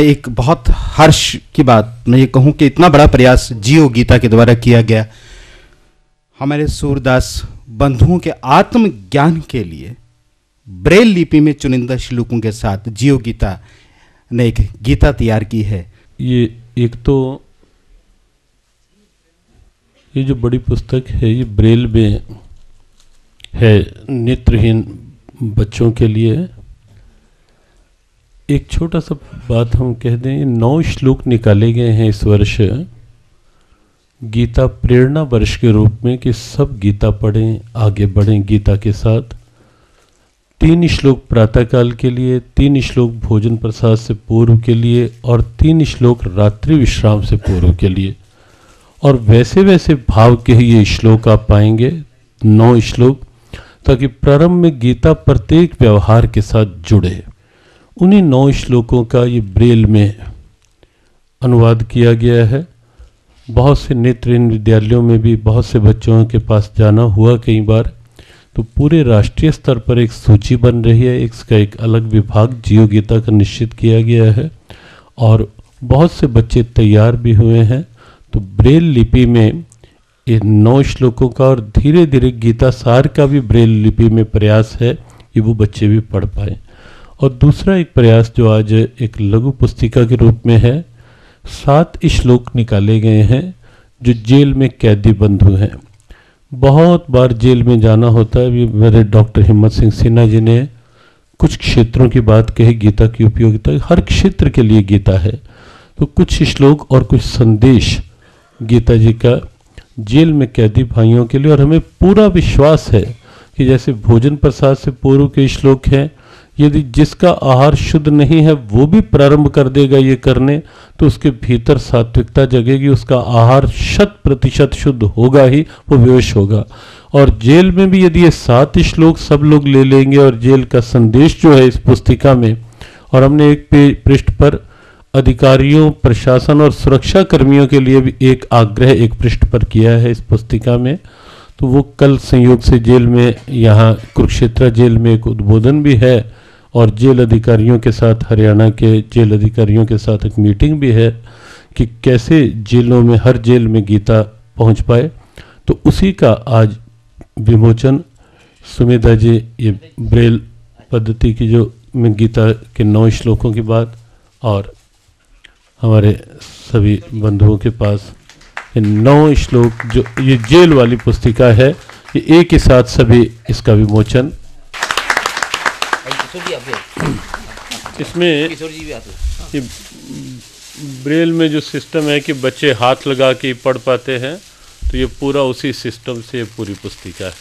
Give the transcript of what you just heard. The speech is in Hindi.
एक बहुत हर्ष की बात मैं ये कहूँ कि इतना बड़ा प्रयास जियो गीता के द्वारा किया गया हमारे सूरदास बंधुओं के आत्मज्ञान के लिए ब्रेल लिपि में चुनिंदा श्लोकों के साथ जियो गीता ने एक गीता तैयार की है। ये एक तो ये जो बड़ी पुस्तक है ये ब्रेल में है, नेत्रहीन बच्चों के लिए। एक छोटा सा बात हम कह दें, 9 श्लोक निकाले गए हैं इस वर्ष गीता प्रेरणा वर्ष के रूप में कि सब गीता पढ़ें, आगे बढ़ें गीता के साथ। 3 श्लोक प्रातःकाल के लिए, 3 श्लोक भोजन प्रसाद से पूर्व के लिए और 3 श्लोक रात्रि विश्राम से पूर्व के लिए। और वैसे वैसे भाव के ही ये श्लोक आप पाएंगे, 9 श्लोक, ताकि प्रारंभ में गीता प्रत्येक व्यवहार के साथ जुड़े। उन्हीं 9 श्लोकों का ये ब्रेल में अनुवाद किया गया है। बहुत से नेत्रहीन विद्यालयों में भी बहुत से बच्चों के पास जाना हुआ कई बार, तो पूरे राष्ट्रीय स्तर पर एक सूची बन रही है, इसका एक अलग विभाग जियो गीता का निश्चित किया गया है और बहुत से बच्चे तैयार भी हुए हैं। तो ब्रेल लिपि में ये 9 श्लोकों का और धीरे धीरे गीता सार का भी ब्रेल लिपि में प्रयास है कि वो बच्चे भी पढ़ पाए। और दूसरा एक प्रयास जो आज एक लघु पुस्तिका के रूप में है, 7 श्लोक निकाले गए हैं जो जेल में कैदी बंधु हैं। बहुत बार जेल में जाना होता है। मेरे डॉक्टर हिम्मत सिंह सिन्हा जी ने कुछ क्षेत्रों की बात कही, गीता की उपयोगिता हर क्षेत्र के लिए गीता है। तो कुछ श्लोक और कुछ संदेश गीता जी का जेल में कैदी भाइयों के लिए। और हमें पूरा विश्वास है कि जैसे भोजन प्रसाद से पूर्व के श्लोक हैं, यदि जिसका आहार शुद्ध नहीं है वो भी प्रारंभ कर देगा ये करने, तो उसके भीतर सात्विकता जगेगी, उसका आहार 100% शुद्ध होगा ही, वो विवश होगा। और जेल में भी यदि ये 7 श्लोक सब लोग ले लेंगे और जेल का संदेश जो है इस पुस्तिका में, और हमने एक पृष्ठ पर अधिकारियों, प्रशासन और सुरक्षा कर्मियों के लिए भी एक आग्रह एक पृष्ठ पर किया है इस पुस्तिका में, तो वो कल संयोग से जेल में, यहाँ कुरुक्षेत्र जेल में एक उद्बोधन भी है और जेल अधिकारियों के साथ, हरियाणा के जेल अधिकारियों के साथ एक मीटिंग भी है कि कैसे जेलों में, हर जेल में गीता पहुंच पाए। तो उसी का आज विमोचन सुमेधा जी ये ब्रेल पद्धति की जो में गीता के 9 श्लोकों की बात, और हमारे सभी बंधुओं के पास ये 9 श्लोक जो ये जेल वाली पुस्तिका है, ये एक ही साथ सभी इसका विमोचन। इसमें ये ब्रेल में जो सिस्टम है कि बच्चे हाथ लगा के पढ़ पाते हैं, तो ये पूरा उसी सिस्टम से पूरी पुस्तिका है।